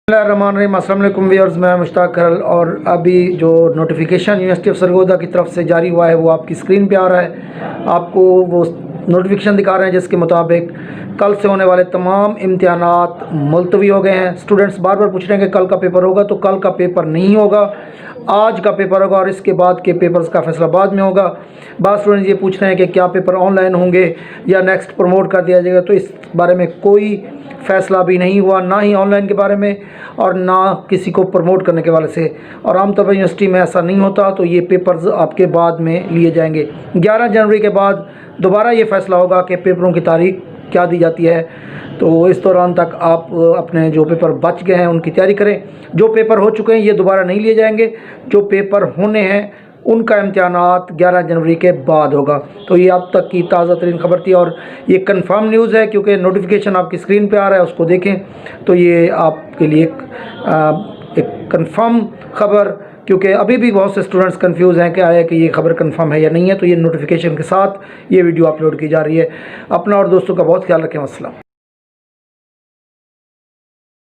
अस्सलाम वालेकुम व्यूअर्स, मैं मुश्ताक करल। और अभी जो नोटिफिकेशन यूनिवर्सिटी ऑफ सरगोदा की तरफ से जारी हुआ है वो आपकी स्क्रीन पे आ रहा है। आपको वो नोटिफिकेशन दिखा रहे हैं जिसके मुताबिक कल से होने वाले तमाम इम्तिहानात मुलतवी हो गए हैं। स्टूडेंट्स बार बार पूछ रहे हैं कि कल का पेपर होगा, तो कल का पेपर नहीं होगा, आज का पेपर होगा और इसके बाद के पेपर्स का फैसला बाद में होगा। बाद स्टूडेंट्स ये पूछ रहे हैं कि क्या पेपर ऑनलाइन होंगे या नेक्स्ट प्रमोट कर दिया जाएगा, तो इस बारे में कोई फ़ैसला भी नहीं हुआ, ना ही ऑनलाइन के बारे में और ना किसी को प्रमोट करने के वाले से। और आमतौर पर यूनिवर्सिटी में ऐसा नहीं होता, तो ये पेपर्स आपके बाद में लिए जाएंगे। 11 जनवरी के बाद दोबारा ये फ़ैसला होगा कि पेपरों की तारीख क्या दी जाती है। तो इस दौरान तक आप अपने जो पेपर बच गए हैं उनकी तैयारी करें। जो पेपर हो चुके हैं ये दोबारा नहीं लिए जाएंगे, जो पेपर होने हैं उनका इम्तिहानात 11 जनवरी के बाद होगा। तो ये अब तक की ताज़ा तरीन खबर थी और ये कंफर्म न्यूज़ है, क्योंकि नोटिफिकेशन आपकी स्क्रीन पे आ रहा है, उसको देखें तो ये आपके लिए एक कंफर्म खबर, क्योंकि अभी भी बहुत से स्टूडेंट्स कंफ्यूज हैं कि आया कि ये खबर कंफर्म है या नहीं है। तो ये नोटिफिकेशन के साथ ये वीडियो अपलोड की जा रही है। अपना और दोस्तों का बहुत ख्याल रखें। अस्सलाम।